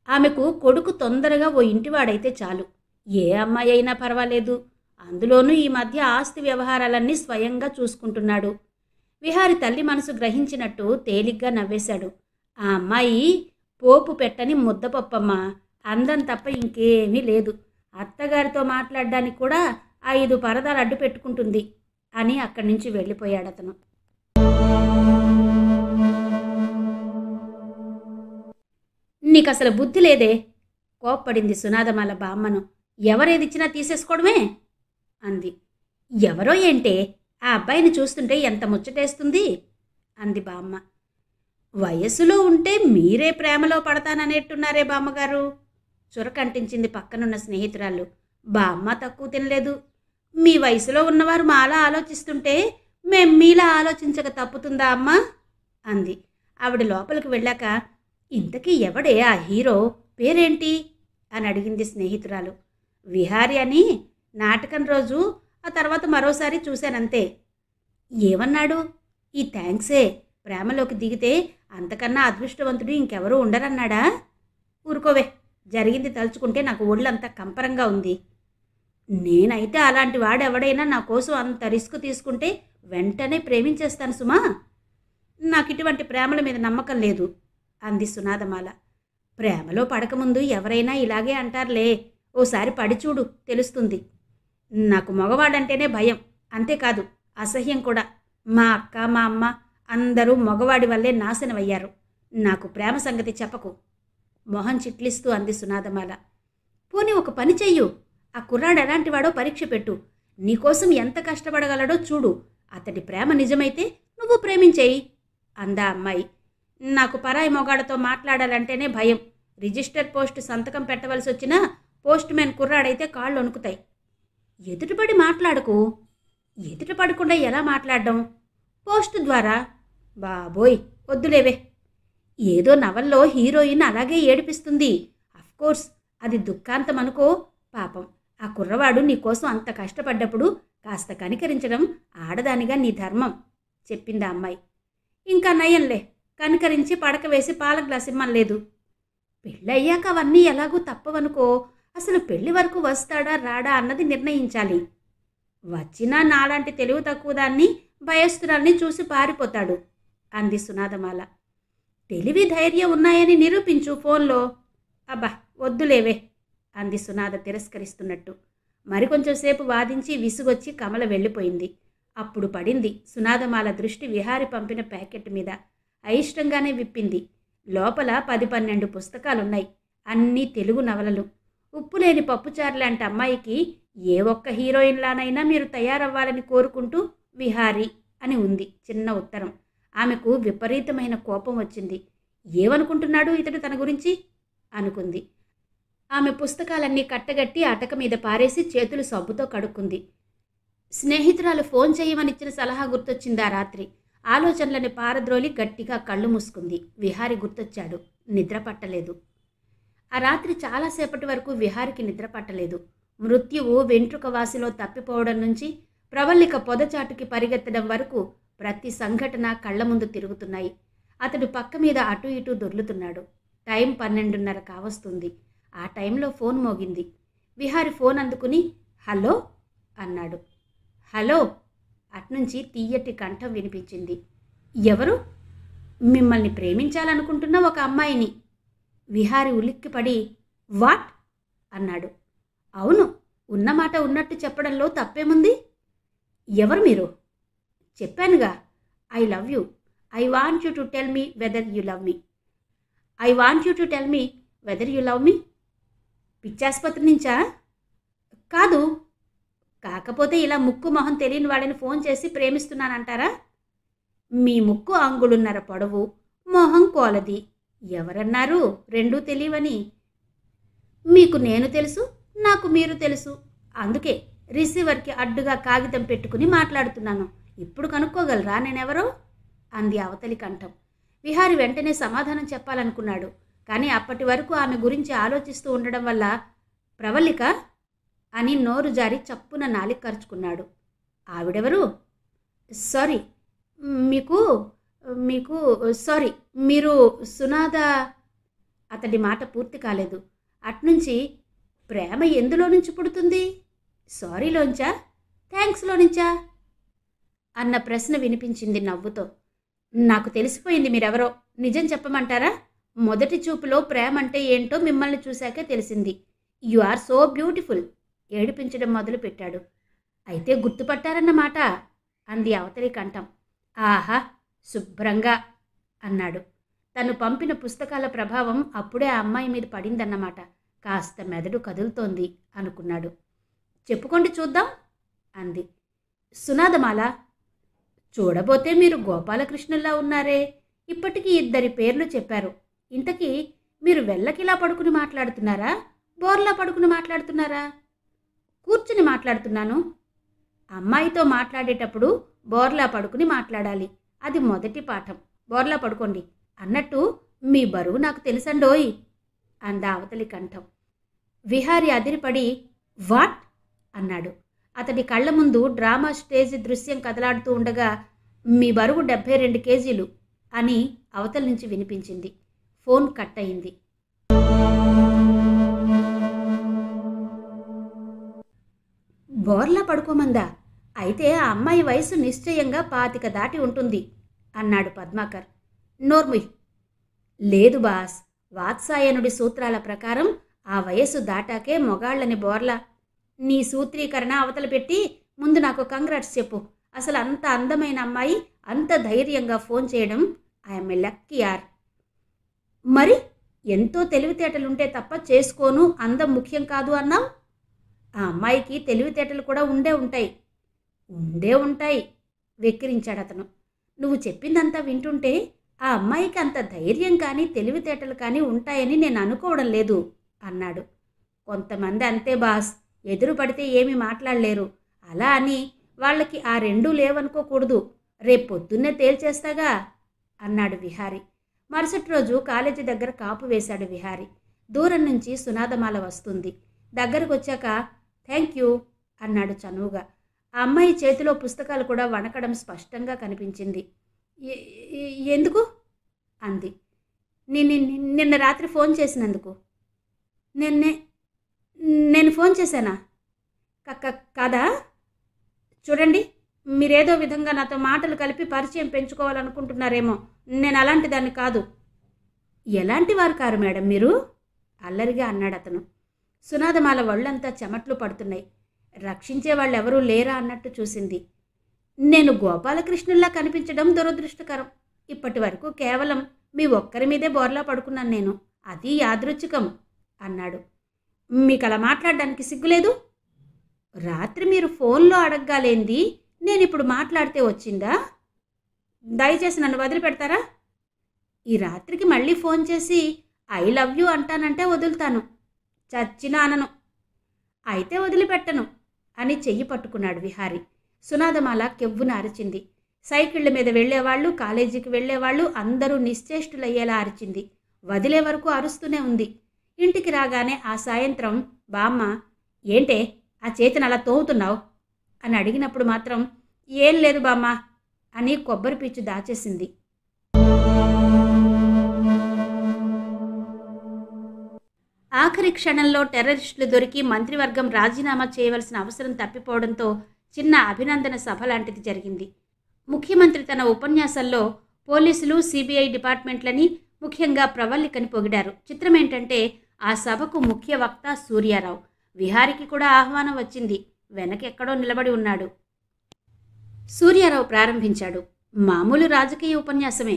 ఆమెకు కొడుకు తొందరగా ఓ ఇంటివాడైతే చాలు, ఏ అమ్మాయి అయినా పర్వాలేదు. అందులోనూ ఈ మధ్య ఆస్తి వ్యవహారాలన్నీ స్వయంగా చూసుకుంటున్నాడు. విహారి తల్లి మనసు గ్రహించినట్టు తేలిగ్గా నవ్వేశాడు. ఆ అమ్మాయి పోపు పెట్టని ముద్దపప్పమ్మ, అందం తప్ప ఇంకేమీ లేదు. అత్తగారితో మాట్లాడడానికి కూడా 5 పరదాలు అడ్డు పెట్టుకుంటుంది అని అక్కడి నుంచి వెళ్ళిపోయాడతను. నీకసలు బుద్ధి లేదే కోప్పడింది సునాదమాల బామ్మను. ఎవరేదిచ్చినా తీసేసుకోవడమే అంది. ఎవరో ఏంటే, ఆ అబ్బాయిని చూస్తుంటే ఎంత ముచ్చటేస్తుంది అంది బామ్మ. వయస్సులో ఉంటే మీరే ప్రేమలో పడతాననేట్టున్నారే బామ్మగారు చురకంటించింది పక్కనున్న స్నేహితురాళ్ళు. బామ్మ తక్కువ తినలేదు. మీ వయసులో ఉన్నవారు మాలా ఆలోచిస్తుంటే మేం మీలా ఆలోచించక తప్పుతుందా అమ్మా అంది. ఆవిడ లోపలికి వెళ్ళాక, ఇంతకీ ఎవడే ఆ హీరో, పేరేంటి అని అడిగింది స్నేహితురాలు. విహారి అని, నాటకం రోజు ఆ తర్వాత మరోసారి చూశానంతే. ఏమన్నాడు? ఈ థ్యాంక్సే, ప్రేమలోకి దిగితే అంతకన్నా అదృష్టవంతుడు ఇంకెవరూ ఉండరన్నాడా? ఊరుకోవే, జరిగింది తలుచుకుంటే నాకు ఒళ్ళంతా కంపరంగా ఉంది. నేనైతే అలాంటి వాడెవడైనా నా కోసం అంత రిస్క్ తీసుకుంటే వెంటనే ప్రేమించేస్తాను సుమా. నాకు ఇటువంటి ప్రేమల మీద నమ్మకం లేదు అంది సునాదమాల. ప్రేమలో పడకముందు ఎవరైనా ఇలాగే అంటారులే, ఓసారి పడి చూడు తెలుస్తుంది. నాకు మగవాడంటేనే భయం, అంతేకాదు అసహ్యం కూడా. మా అక్క, మా అమ్మ అందరూ మగవాడి వల్లే నాశనమయ్యారు. నాకు ప్రేమ సంగతి చెప్పకు మొహం చిట్లిస్తూ అంది సునాదమాల. పోనీ ఒక పని చెయ్యు, ఆ కుర్రాడు ఎలాంటివాడో పరీక్ష పెట్టు. నీకోసం ఎంత కష్టపడగలడో చూడు. అతడి ప్రేమ నిజమైతే నువ్వు ప్రేమించేయి అందా అమ్మాయి. నాకు పరాయి మొగాడతో మాట్లాడాలంటేనే భయం. రిజిస్టర్ పోస్ట్ సంతకం పెట్టవలసి వచ్చినా పోస్ట్ మ్యాన్ కుర్రాడైతే కాళ్ళు వణుకుతాయి. ఎదుటిపడి మాట్లాడకు. ఎదుట పడకుండా ఎలా మాట్లాడడం? పోస్ట్ ద్వారా? బాబోయ్ వద్దులేవే. ఏదో నవల్లో హీరోయిన్ అలాగే ఏడిపిస్తుంది. అఫ్కోర్స్ అది దుఃఖాంతం అనుకో. పాపం ఆ కుర్రవాడు నీకోసం అంత కష్టపడ్డప్పుడు కాస్త కనికరించడం ఆడదానిగా నీ ధర్మం చెప్పింది ఆ అమ్మాయి. ఇంకా నయంలే, కనికరించి పడక వేసి పాల గ్లాస్ ఇమ్మనలేదు. పెళ్ళయ్యాక అవన్నీ ఎలాగూ తప్పవనుకో. అసలు పెళ్లి వరకు వస్తాడా రాడా అన్నది నిర్ణయించాలి. వచ్చినా నాలాంటి తెలివి తక్కువ దాన్ని భయస్తురాల్ని చూసి పారిపోతాడు అంది సునాదమాల. తెలివి ధైర్యం ఉన్నాయని నిరూపించు ఫోన్లో. అబ్బా వద్దులేవే అంది సునాద తిరస్కరిస్తున్నట్టు. మరికొంచెం సేపు వాదించి విసుగొచ్చి కమల వెళ్ళిపోయింది. అప్పుడు పడింది సునాదమాల దృష్టి విహారి పంపిన ప్యాకెట్ మీద. అయిష్టంగానే విప్పింది. లోపల 10-12 పుస్తకాలున్నాయి. అన్నీ తెలుగు నవలలు. ఉప్పులేని పప్పుచారు లాంటి అమ్మాయికి ఏ ఒక్క హీరోయిన్లానైనా మీరు తయారవ్వాలని కోరుకుంటూ విహారి అని ఉంది చిన్న ఉత్తరం. ఆమెకు విపరీతమైన కోపం వచ్చింది. ఏమనుకుంటున్నాడు ఇతడు తన గురించి అనుకుంది. ఆమె పుస్తకాలన్నీ కట్టగట్టి అటక మీద పారేసి చేతులు సబ్బుతో కడుక్కుంది. స్నేహితురాలు ఫోన్ చేయమనిచ్చిన సలహా గుర్తొచ్చింది ఆ రాత్రి. ఆలోచనలని పారద్రోలి గట్టిగా కళ్ళు మూసుకుంది. విహారి గుర్తొచ్చాడు. నిద్ర పట్టలేదు. ఆ రాత్రి చాలాసేపటి వరకు విహారికి నిద్ర పట్టలేదు. మృత్యువు వెంట్రుక వాసిలో తప్పిపోవడం నుంచి ప్రవల్లిక పొదచాటుకి పరిగెత్తడం వరకు ప్రతి సంఘటన కళ్ల ముందు తిరుగుతున్నాయి. అతడు పక్క మీద అటు ఇటు దొర్లుతున్నాడు. టైం 12:30 కావస్తుంది. ఆ టైంలో ఫోన్ మోగింది. విహారి ఫోన్ అందుకుని హలో అన్నాడు. హలో అట్నుంచి తీయటి కంఠం వినిపించింది. ఎవరు? మిమ్మల్ని ప్రేమించాలనుకుంటున్న ఒక అమ్మాయిని. విహారి ఉలిక్కిపడి వాట్ అన్నాడు. అవును, ఉన్నమాట ఉన్నట్టు చెప్పడంలో తప్పేముంది? ఎవరు మీరు? చెప్పానుగా, I love you. I want you to tell me whether you love me. I want you to tell me whether you love me. పిచ్చాసుపత్రి నుంచా? కాదు. కాకపోతే ఇలా ముక్కు మొహం తెలియని వాళ్ళని ఫోన్ చేసి ప్రేమిస్తున్నానంటారా? మీ ముక్కు అంగుళున్నర పొడవు, మొహం కోలది. ఎవరన్నారు రెండూ తెలియవని? మీకు నేను తెలుసు, నాకు మీరు తెలుసు. అందుకే రిసీవర్కి అడ్డుగా కాగితం పెట్టుకుని మాట్లాడుతున్నాను. ఇప్పుడు కనుక్కోగలరా నేనెవరో అంది అవతలి కంఠం. విహారి వెంటనే సమాధానం చెప్పాలనుకున్నాడు. కానీ అప్పటి వరకు ఆమె గురించి ఆలోచిస్తూ ఉండడం వల్ల ప్రవల్లిక అని నోరు జారి చప్పున నాలిక ఖర్చుకున్నాడు. ఆవిడెవరు? సారీ మీకు మీకు సారీ మీరు సునాద. అతడి మాట పూర్తి కాలేదు. అట్నుంచి ప్రేమ ఎందులో నుంచి పుడుతుంది? సారీలోంచా, థ్యాంక్స్లో నుంచా అన్న ప్రశ్న వినిపించింది నవ్వుతో. నాకు తెలిసిపోయింది మీరెవరో. నిజం చెప్పమంటారా? మొదటి చూపులో ప్రేమ అంటే ఏంటో మిమ్మల్ని చూశాకే తెలిసింది. You are so beautiful. ఏడిపించడం మొదలుపెట్టాడు. అయితే గుర్తుపట్టారన్నమాట అంది అవతలి కంఠం. ఆహా శుభ్రంగా అన్నాడు. తను పంపిన పుస్తకాల ప్రభావం అప్పుడే ఆ అమ్మాయి మీద పడిందన్నమాట. కాస్త మెదడు కదులుతోంది అనుకున్నాడు. చెప్పుకోండి చూద్దాం అంది. సునాదమాల. చూడబోతే మీరు గోపాలకృష్ణుల్లా ఉన్నారే. ఇప్పటికీ 2 పేర్లు చెప్పారు. ఇంతకీ మీరు వెళ్ళకిలా పడుకుని మాట్లాడుతున్నారా, బోర్లా పడుకుని మాట్లాడుతున్నారా? కూర్చుని మాట్లాడుతున్నాను. అమ్మాయితో మాట్లాడేటప్పుడు బోర్లా పడుకుని మాట్లాడాలి. అది మొదటి పాఠం. బోర్లా పడుకోండి. అన్నట్టు మీ బరువు నాకు తెలుసండోయ్ అందా అవతలి కంఠం. విహారి అదిరిపడి వాట్ అన్నాడు. అతడి కళ్ళ ముందు డ్రామా స్టేజ్ దృశ్యం కదలాడుతూ ఉండగా మీ బరువు 72 కేజీలు అని అవతల నుంచి వినిపించింది. ఫోన్ కట్ అయింది. బోర్లా పడుకోమందా? అయితే ఆ అమ్మాయి వయసు నిశ్చయంగా 25 దాటి ఉంటుంది అన్నాడు పద్మాకర్. నోర్ముయ్. లేదు బాస్, వాత్సాయనుడి సూత్రాల ప్రకారం ఆ వయసు దాటాకే మొగాళ్ళని బోర్లా. నీ సూత్రీకరణ అవతల పెట్టి ముందు నాకు కంగ్రాట్స్ చెప్పు. అసలు అంత అందమైన అమ్మాయి అంత ధైర్యంగా ఫోన్ చేయడం ఐఎమ్ ఎ లక్కీ యార్. మరి ఎంతో తెలివితేటలుంటే తప్ప చేసుకోను, అందం ముఖ్యం కాదు అన్నావు. ఆ అమ్మాయికి తెలివితేటలు కూడా ఉండే ఉంటాయి వెక్కిరించాడు అతను. నువ్వు చెప్పిందంతా వింటుంటే ఆ అమ్మాయికి అంత ధైర్యం కానీ తెలివితేటలు కానీ ఉంటాయని నేను అనుకోవడం లేదు అన్నాడు. కొంతమంది అంతే బాస్, ఎదురు పడితే ఏమీ మాట్లాడలేరు. అలా అని వాళ్ళకి ఆ రెండూ లేవనుకోకూడదు. రేపొద్దున్నే తేల్చేస్తాగా అన్నాడు విహారి. మరుసటి రోజు కాలేజీ దగ్గర కాపు వేశాడు విహారి. దూరం నుంచి సునాదమాల వస్తుంది. దగ్గరకు వచ్చాక థ్యాంక్ యూ అన్నాడు చనువుగా. ఆ అమ్మాయి చేతిలో పుస్తకాలు కూడా వణకడం స్పష్టంగా కనిపించింది. ఎందుకు అంది. నిన్న రాత్రి ఫోన్ చేసినందుకు. నేను ఫోన్ చేశానా? కాదా? చూడండి, మీరేదో విధంగా నాతో మాటలు కలిపి పరిచయం పెంచుకోవాలనుకుంటున్నారేమో. నేను అలాంటి దాన్ని కాదు. ఎలాంటి వారు కారు మేడం మీరు? అల్లరిగా అన్నాడు అతను. సునాదమాల ఒళ్ళంతా చెమట్లు పడుతున్నాయి. రక్షించే వాళ్ళెవరూ లేరా అన్నట్టు చూసింది. నేను గోపాలకృష్ణుల్లా కనిపించడం దురదృష్టకరం. ఇప్పటి వరకు కేవలం మీ ఒక్కరి మీదే బోర్లా పడుకున్నాను నేను. అది యాదృచ్ఛికం అన్నాడు. మీకు అలా మాట్లాడడానికి సిగ్గులేదు? రాత్రి మీరు ఫోన్లో అడగ్గాలేంది నేనిప్పుడు మాట్లాడితే వచ్చిందా? దయచేసి నన్ను వదిలిపెడతారా? ఈ రాత్రికి మళ్ళీ ఫోన్ చేసి ఐ లవ్ యూ అంటానంటే వదులుతాను, చచ్చినా అనను. అయితే వదిలిపెట్టను అని చెయ్యి పట్టుకున్నాడు విహారి. సునాదమాల కెవ్వున అరిచింది. సైకిళ్ళ మీద వెళ్లేవాళ్ళు, కాలేజీకి వెళ్లేవాళ్ళు అందరూ నిశ్చేష్టులయ్యేలా అరిచింది. వదిలే వరకు అరుస్తూనే ఉంది. ఇంటికి రాగానే ఆ సాయంత్రం బామ్మ, ఏంటే ఆ చేతిని అలా తోముతున్నావు అని అడిగినప్పుడు మాత్రం ఏం లేదు బామ్మ అని కొబ్బరి పీచు దాచేసింది. ఆఖరి క్షణంలో టెర్రరిస్టులు దొరికి మంత్రివర్గం రాజీనామా చేయవలసిన అవసరం తప్పిపోవడంతో చిన్న అభినందన సభ లాంటిది జరిగింది. ముఖ్యమంత్రి తన ఉపన్యాసంలో పోలీసులు, సిబిఐ డిపార్ట్మెంట్లని, ముఖ్యంగా ప్రవల్లికని పొగిడారు. చిత్రమేంటంటే ఆ సభకు ముఖ్య వక్త సూర్యారావు. విహారికి కూడా ఆహ్వానం వచ్చింది. వెనకెక్కడో నిలబడి ఉన్నాడు. సూర్యారావు ప్రారంభించాడు. మామూలు రాజకీయ ఉపన్యాసమే.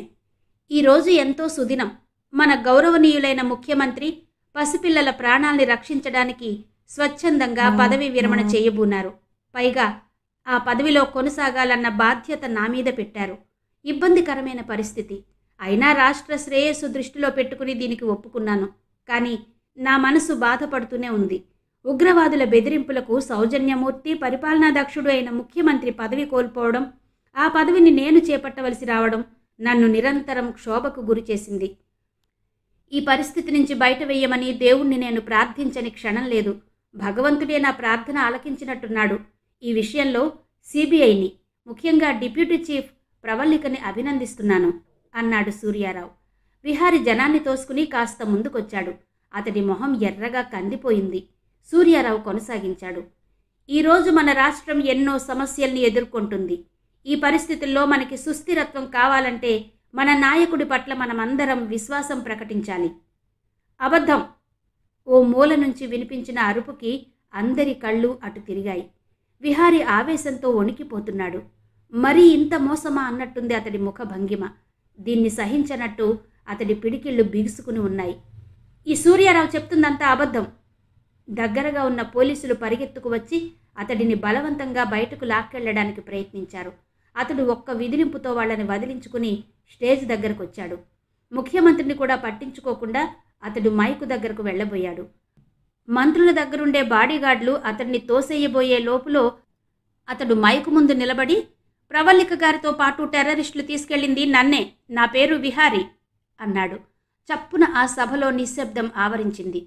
ఈరోజు ఎంతో సుదినం. మన గౌరవనీయులైన ముఖ్యమంత్రి పసిపిల్లల ప్రాణాల్ని రక్షించడానికి స్వచ్ఛందంగా పదవీ విరమణ చేయబూనారు. పైగా ఆ పదవిలో కొనసాగాలన్న బాధ్యత నా మీద పెట్టారు. ఇబ్బందికరమైన పరిస్థితి అయినా రాష్ట్ర శ్రేయస్సు దృష్టిలో పెట్టుకుని దీనికి ఒప్పుకున్నాను. కానీ నా మనసు బాధపడుతూనే ఉంది. ఉగ్రవాదుల బెదిరింపులకు సౌజన్యమూర్తి, పరిపాలనా దక్షుడు అయిన ముఖ్యమంత్రి పదవి కోల్పోవడం, ఆ పదవిని నేను చేపట్టవలసి రావడం నన్ను నిరంతరం క్షోభకు గురిచేసింది. ఈ పరిస్థితి నుంచి బయట వెయ్యమని దేవుణ్ణి నేను ప్రార్థించని క్షణం లేదు. భగవంతుడే నా ప్రార్థన ఆలకించినట్టున్నాడు. ఈ విషయంలో సిబిఐని, ముఖ్యంగా డిప్యూటీ చీఫ్ ప్రవల్లికని అభినందిస్తున్నాను అన్నాడు సూర్యారావు. విహారి జనాన్ని తోసుకుని కాస్త ముందుకొచ్చాడు. అతడి మొహం ఎర్రగా కందిపోయింది. సూర్యారావు కొనసాగించాడు. ఈరోజు మన రాష్ట్రం ఎన్నో సమస్యల్ని ఎదుర్కొంటుంది. ఈ పరిస్థితుల్లో మనకి సుస్థిరత్వం కావాలంటే మన నాయకుడి పట్ల మనమందరం విశ్వాసం ప్రకటించాలి. అబద్ధం! ఓ మూల నుంచి వినిపించిన అరుపుకి అందరి కళ్ళు అటు తిరిగాయి. విహారి ఆవేశంతో వణికిపోతున్నాడు. మరీ ఇంత మోసమా అన్నట్టుంది అతడి ముఖ భంగిమ. దీన్ని సహించనట్టు అతడి పిడికిళ్ళు బిగుసుకుని ఉన్నాయి. ఈ సూర్యారావు చెప్తుందంతా అబద్ధం. దగ్గరగా ఉన్న పోలీసులు పరిగెత్తుకు వచ్చి అతడిని బలవంతంగా బయటకు లాక్కెళ్లడానికి ప్రయత్నించారు. అతడు ఒక్క విదిలింపుతో వాళ్ళని వదిలించుకుని స్టేజ్ దగ్గరకు వచ్చాడు. ముఖ్యమంత్రిని కూడా పట్టించుకోకుండా అతడు మైకు దగ్గరకు వెళ్ళబోయాడు. మంత్రుల దగ్గరుండే బాడీగార్డులు అతడిని తోసేయబోయే లోపులో అతడు మైకు ముందు నిలబడి, ప్రవల్లిక గారితో పాటు టెర్రరిస్టులు తీసుకెళ్ళింది నన్నే, నా పేరు విహారి అన్నాడు. చప్పున ఆ సభలో నిశ్శబ్దం ఆవరించింది.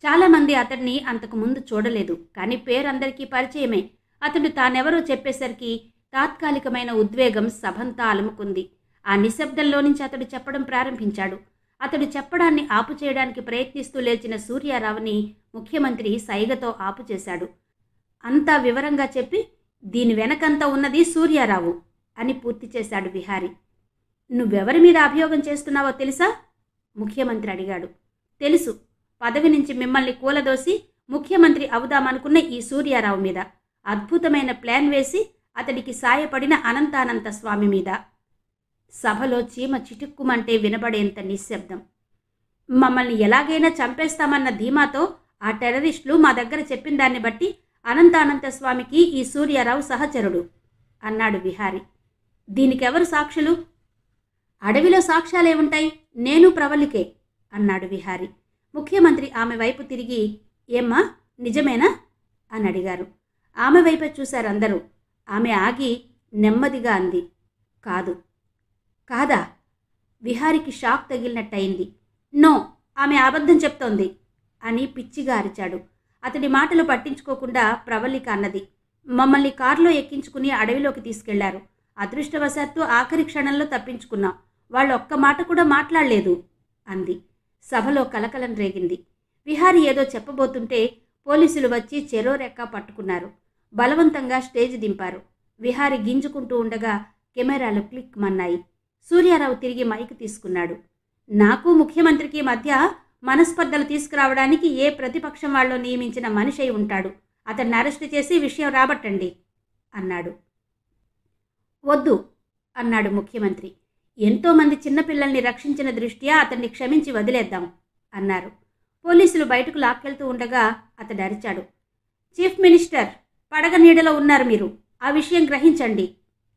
చాలామంది అతడిని అంతకుముందు చూడలేదు. కానీ పేరందరికీ పరిచయమే. అతడు తానెవరో చెప్పేసరికి తాత్కాలికమైన ఉద్వేగం సభంతా అలుముకుంది. ఆ నిశ్శబ్దంలో నుంచి అతడు చెప్పడం ప్రారంభించాడు. అతడు చెప్పడాన్ని ఆపు చేయడానికి ప్రయత్నిస్తూ లేచిన సూర్యారావుని ముఖ్యమంత్రి సైగతో ఆపుచేశాడు. అంతా వివరంగా చెప్పి, దీని వెనకంతా ఉన్నది సూర్యారావు అని పూర్తి చేశాడు విహారి. నువ్వెవరి మీద అభియోగం చేస్తున్నావో తెలుసా? ముఖ్యమంత్రి అడిగాడు. తెలుసు. పదవి నుంచి మిమ్మల్ని కూలదోసి ముఖ్యమంత్రి అవుదామనుకున్న ఈ సూర్యారావు మీద, అద్భుతమైన ప్లాన్ వేసి అతడికి సాయపడిన అనంతానంత స్వామి మీద. సభలో చీమ చిటుక్కుమంటే వినబడేంత నిశ్శబ్దం. మమ్మల్ని ఎలాగైనా చంపేస్తామన్న ధీమాతో ఆ టెర్రరిస్టులు మా దగ్గర చెప్పిన దాన్ని బట్టి అనంతానంత స్వామికి ఈ సూర్యారావు సహచరుడు అన్నాడు విహారి. దీనికెవరు సాక్షులు? అడవిలో సాక్ష్యాలేముంటాయి? నేను ప్రవల్లికే అన్నాడు విహారి. ముఖ్యమంత్రి ఆమె వైపు తిరిగి, ఏమ్మా నిజమేనా అని అడిగారు. ఆమె వైపే చూశారందరూ. ఆమె ఆగి నెమ్మదిగా అంది, కాదు. కాదా? విహారికి షాక్ తగిలినట్టయింది. నో, ఆమె అబద్ధం చెప్తోంది అని పిచ్చిగా అరిచాడు. అతడి మాటలు పట్టించుకోకుండా ప్రవల్లిక అన్నది, మమ్మల్ని కారులో ఎక్కించుకుని అడవిలోకి తీసుకెళ్లారు. అదృష్టవశాత్తు ఆఖరి క్షణంలో తప్పించుకున్నాం. వాళ్ళు ఒక్క మాట కూడా మాట్లాడలేదు అంది. సభలో కలకలం రేగింది. విహారి ఏదో చెప్పబోతుంటే పోలీసులు వచ్చి చెరో రెక్క పట్టుకున్నారు. బలవంతంగా స్టేజ్ దింపారు. విహారి గింజుకుంటూ ఉండగా కెమెరాలు క్లిక్ మన్నాయి. సూర్యారావు తిరిగి మైక్ తీసుకున్నాడు. నాకు ముఖ్యమంత్రికి మధ్య మనస్పర్ధలు తీసుకురావడానికి ఏ ప్రతిపక్షం వాళ్ళు నియమించిన మనిషి అయి ఉంటాడు. అతన్ని అరెస్ట్ చేసి విషయం రాబట్టండి అన్నాడు. వద్దు అన్నాడు ముఖ్యమంత్రి. ఎంతోమంది చిన్నపిల్లల్ని రక్షించిన దృష్ట్యా అతన్ని క్షమించి వదిలేద్దాం అన్నారు. పోలీసులు బయటకు లాక్కెళ్తూ ఉండగా అతడు అరిచాడు. చీఫ్ మినిస్టర్, పడగ నీడలో ఉన్నారు మీరు, ఆ విషయం గ్రహించండి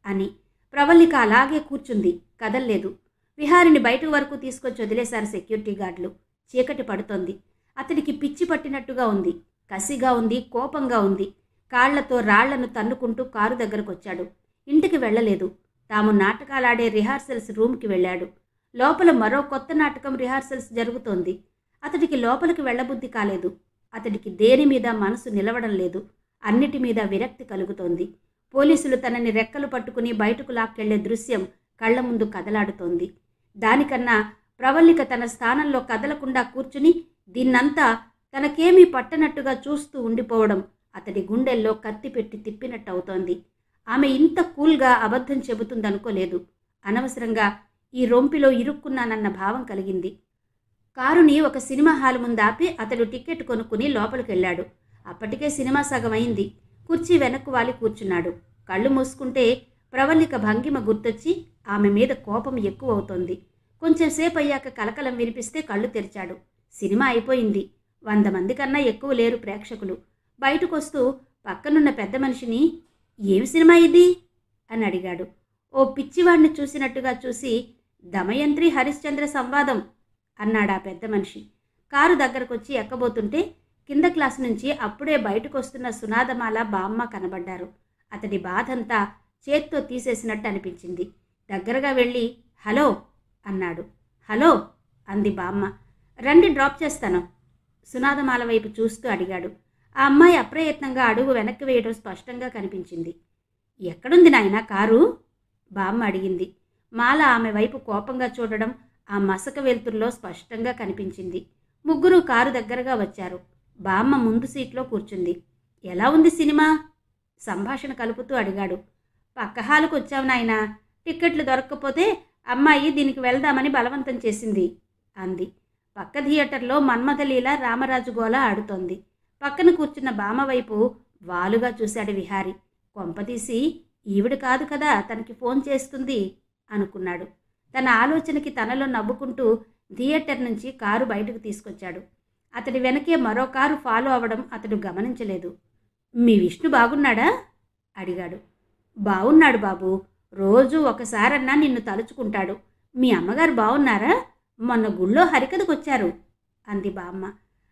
అని. ప్రవల్లిక అలాగే కూర్చుంది, కదల్లేదు. విహారిని బయట వరకు తీసుకొచ్చి వదిలేశారు సెక్యూరిటీ గార్డులు. చీకటి పడుతోంది. అతడికి పిచ్చి పట్టినట్టుగా ఉంది, కసిగా ఉంది, కోపంగా ఉంది. కాళ్లతో రాళ్లను తన్నుకుంటూ కారు దగ్గరకొచ్చాడు. ఇంటికి వెళ్ళలేదు. తాము నాటకాలాడే రిహార్సల్స్ రూమ్కి వెళ్ళాడు. లోపల మరో కొత్త నాటకం రిహార్సల్స్ జరుగుతోంది. అతడికి లోపలికి వెళ్ళబుద్ధి కాలేదు. అతడికి దేని మీద మనసు నిలవడం లేదు. అన్నిటి మీద విరక్తి కలుగుతోంది. పోలీసులు తనని రెక్కలు పట్టుకుని బయటకు లాక్కెళ్లే దృశ్యం కళ్ల ముందు కదలాడుతోంది. దానికన్నా ప్రవల్లిక తన స్థానంలో కదలకుండా కూర్చుని దీన్నంతా తనకేమీ పట్టనట్టుగా చూస్తూ ఉండిపోవడం అతడి గుండెల్లో కత్తి పెట్టి తిప్పినట్టవుతోంది. ఆమె ఇంత కూల్గా అబద్ధం చెబుతుందనుకోలేదు. అనవసరంగా ఈ రొంపిలో ఇరుక్కున్నానన్న భావం కలిగింది. కారుని ఒక సినిమా హాల్ ముందాపి అతడు టికెట్ కొనుక్కుని లోపలికెళ్ళాడు. అప్పటికే సినిమా సగం అయింది. కుర్చీ వెనక్కు వాలి కూర్చున్నాడు. కళ్ళు మూసుకుంటే ప్రవల్లిక భంగిమ గుర్తొచ్చి ఆమె మీద కోపం ఎక్కువవుతోంది. కొంచెంసేపు అయ్యాక కలకలం వినిపిస్తే కళ్ళు తెరిచాడు. సినిమా అయిపోయింది. 100 మంది కన్నా ఎక్కువ లేరు ప్రేక్షకులు. బయటకొస్తూ పక్కనున్న పెద్ద మనిషిని, ఏమి సినిమా ఇది అని అడిగాడు. ఓ పిచ్చివాడిని చూసినట్టుగా చూసి, దమయంత్రి హరిశ్చంద్ర సంవాదం అన్నాడా పెద్ద మనిషి. కారు దగ్గరకొచ్చి ఎక్కబోతుంటే కింద క్లాసు నుంచి అప్పుడే బయటకొస్తున్న సునాదమాల బామ్మ కనబడ్డారు. అతడి బాధంతా చేత్తో తీసేసినట్టు అనిపించింది. దగ్గరగా వెళ్ళి హలో అన్నాడు. హలో అంది బామ్మ. రండి, డ్రాప్ చేస్తాను. సునాదమాల వైపు చూస్తూ అడిగాడు. ఆ అమ్మాయి అప్రయత్నంగా అడుగు వెనక్కి వేయడం స్పష్టంగా కనిపించింది. ఎక్కడుంది నాయనా కారు? బామ్మ అడిగింది. మాల ఆమె వైపు కోపంగా చూడడం ఆ మసక వెలుతురులో స్పష్టంగా కనిపించింది. ముగ్గురు కారు దగ్గరగా వచ్చారు. బామ్మ ముందు సీట్లో కూర్చుంది. ఎలా ఉంది సినిమా? సంభాషణ కలుపుతూ అడిగాడు. పక్క హాలుకు వచ్చావు నాయనా, టిక్కెట్లు దొరక్కపోతే అమ్మాయి దీనికి వెళ్దామని బలవంతం చేసింది అంది. పక్క థియేటర్లో మన్మథలీల రామరాజు గోల ఆడుతోంది. పక్కన కూర్చున్న బామ్మ వైపు వాలుగా చూశాడు విహారి. కొంపదీసి ఈవిడ కాదు కదా తనకి ఫోన్ చేస్తుంది అనుకున్నాడు. తన ఆలోచనకి తనలో నవ్వుకుంటూ థియేటర్ నుంచి కారు బయటకు తీసుకొచ్చాడు. అతడి వెనకే మరో కారు ఫాలో అవ్వడం అతడు గమనించలేదు. మీ విష్ణు బాగున్నాడా అడిగాడు. బాగున్నాడు బాబు, రోజు ఒకసారన్నా నిన్ను తలుచుకుంటాడు. మీ అమ్మగారు బాగున్నారా? మొన్న గుళ్ళో హరికథకొచ్చారు అంది బామ్మ.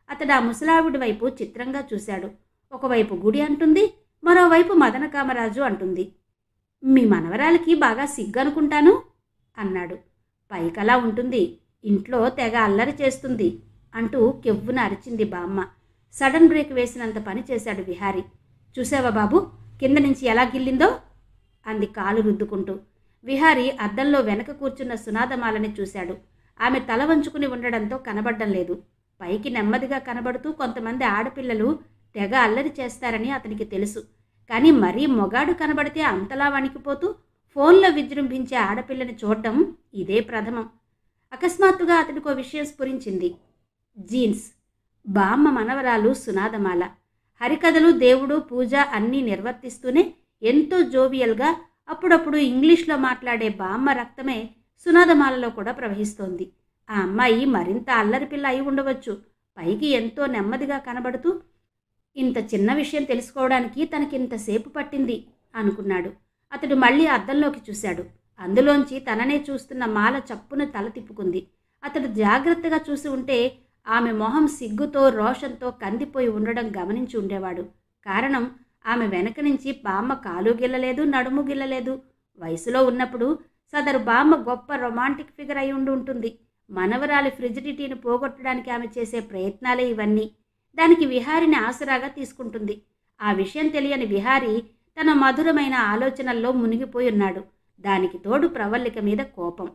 అతడు ఆ ముసలావిడి వైపు చిత్రంగా చూశాడు. ఒకవైపు గుడి అంటుంది, మరోవైపు మదనకామరాజు అంటుంది. మీ మనవరాలకి బాగా సిగ్గనుకుంటాను అన్నాడు. పైకలా ఉంటుంది, ఇంట్లో తెగ అల్లరి చేస్తుంది అంటూ కెవ్వున అరిచింది బామ్మ. సడన్ బ్రేక్ వేసినంత పని చేశాడు విహారి. చూసావా బాబు, కింద నుంచి ఎలా గిల్లిందో అంది కాలు రుద్దుకుంటూ. విహారి అద్దంలో వెనక కూర్చున్న సునాదమాలని చూశాడు. ఆమె తల వంచుకుని ఉండడంతో కనబడ్డం లేదు. పైకి నెమ్మదిగా కనబడుతూ కొంతమంది ఆడపిల్లలు తెగ అల్లరి చేస్తారని అతనికి తెలుసు. కానీ మరీ మొగాడు కనబడితే అంతలా వణికిపోతూ ఫోన్లో విజృంభించే ఆడపిల్లని చూడటం ఇదే ప్రథమం. అకస్మాత్తుగా అతడికో విషయం స్ఫురించింది. జీన్స్. బామ్మ మనవరాలు సునాదమాల. హరికథలు, దేవుడు, పూజ అన్నీ నిర్వర్తిస్తూనే ఎంతో జోవియల్గా అప్పుడప్పుడు ఇంగ్లీష్లో మాట్లాడే బామ్మ రక్తమే సునాదమాలలో కూడా ప్రవహిస్తోంది. ఆ అమ్మాయి మరింత అల్లరిపిల్ల అయి ఉండవచ్చు. పైకి ఎంతో నెమ్మదిగా కనబడుతూ ఇంత చిన్న విషయం తెలుసుకోవడానికి తనకింతసేపు పట్టింది అనుకున్నాడు. అతడు మళ్ళీ అద్దంలోకి చూశాడు. అందులోంచి తననే చూస్తున్న మాల చప్పున తల తిప్పుకుంది. అతడు జాగ్రత్తగా చూసి ఉంటే ఆమె మొహం సిగ్గుతో రోషంతో కందిపోయి ఉండడం గమనించి ఉండేవాడు. కారణం, ఆమె వెనక నుంచి బామ్మ కాలు గిల్లలేదు, నడుము గిల్లలేదు. వయసులో ఉన్నప్పుడు సదరు బామ్మ గొప్ప రొమాంటిక్ ఫిగర్ అయి ఉంటుంది. మనవరాలి ఫ్రిజిడిటీని పోగొట్టడానికి ఆమె చేసే ప్రయత్నాలే ఇవన్నీ. దానికి విహారిని ఆసరాగా తీసుకుంటుంది. ఆ విషయం తెలియని విహారి తన మధురమైన ఆలోచనల్లో మునిగిపోయి ఉన్నాడు. దానికి తోడు ప్రవల్లిక మీద కోపం.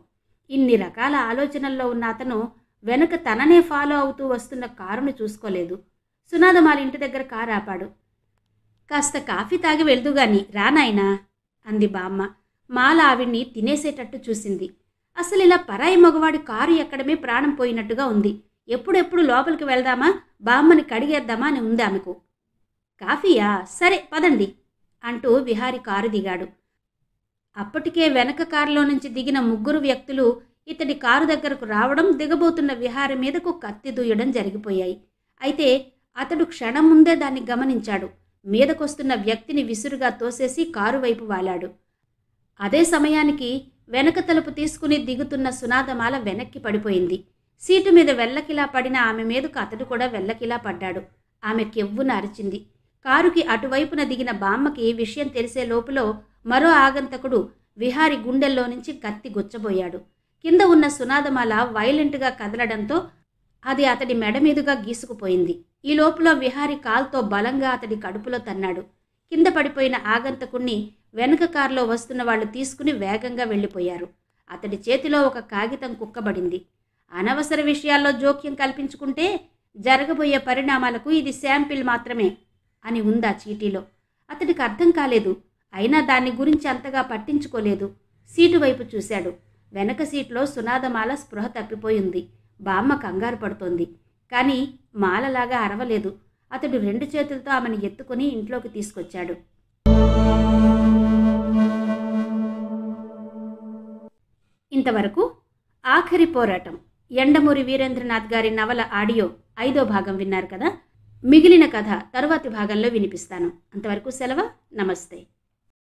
ఇన్ని రకాల ఆలోచనల్లో ఉన్న అతను వెనుక తననే ఫాలో అవుతూ వస్తున్న కారును చూసుకోలేదు. సునాదమాల ఇంటి దగ్గర కారు ఆపాడు. కాస్త కాఫీ తాగి వెళ్దుగాని రానాయనా అంది బామ్మ. మాల ఆవిడ్ని తినేసేటట్టు చూసింది. అసలు ఇలా పరాయి మగవాడి కారు ఎక్కడమే ప్రాణం పోయినట్టుగా ఉంది. ఎప్పుడెప్పుడు లోపలికి వెళ్దామా, బామ్మని కడిగేద్దామా అని ఉంది ఆమెకు. కాఫీయా? సరే పదండి అంటూ విహారి కారు దిగాడు. అప్పటికే వెనక కారులో నుంచి దిగిన 3 వ్యక్తులు ఇతడి కారు దగ్గరకు రావడం, దిగబోతున్న విహారి మీదకు కత్తి దూయడం జరిగిపోయాయి. అయితే అతడు క్షణం ముందే దాన్ని గమనించాడు. మీదకొస్తున్న వ్యక్తిని విసురుగా తోసేసి కారు వైపు వాలాడు. అదే సమయానికి వెనక తలుపు తీసుకుని దిగుతున్న సునాదమాల వెనక్కి పడిపోయింది. సీటు మీద వెల్లకిలా పడిన ఆమె మీదకు అతడు కూడా వెల్లకిలా పడ్డాడు. ఆమె కెవ్వున అరిచింది. కారుకి అటువైపున దిగిన బామ్మకి విషయం తెలిసే లోపులో మరో ఆగంతకుడు విహారి గుండెల్లో నుంచి కత్తి గుచ్చబోయాడు. కింద ఉన్న సునాదమాల వైలెంట్గా కదలడంతో అది అతడి మెడ మీదుగా గీసుకుపోయింది. ఈ లోపల విహారి కాల్తో బలంగా అతడి కడుపులో తన్నాడు. కింద పడిపోయిన ఆగంతకుణ్ణి వెనుక కారులో వస్తున్న వాళ్ళు తీసుకుని వేగంగా వెళ్ళిపోయారు. అతడి చేతిలో ఒక కాగితం కుక్కబడింది. అనవసర విషయాల్లో జోక్యం కల్పించుకుంటే జరగబోయే పరిణామాలకు ఇది శాంపిల్ మాత్రమే అని ఉందా చీటీలో. అతడికి అర్థం కాలేదు. అయినా దాన్ని గురించి అంతగా పట్టించుకోలేదు. సీటు వైపు చూశాడు. వెనక సీట్లో సునాదమాల స్పృహ తప్పిపోయింది. బామ్మ కంగారు పడుతోంది. కానీ మాలలాగా అరవలేదు. అతడు 2 చేతులతో ఆమెను ఎత్తుకుని ఇంట్లోకి తీసుకొచ్చాడు. ఇంతవరకు ఆఖరి పోరాటం యండమూరి వీరేంద్రనాథ్ గారి నవల ఆడియో 5వ భాగం విన్నారు కదా. మిగిలిన కథ తరువాతి భాగంలో వినిపిస్తాను. అంతవరకు సెలవు. నమస్తే.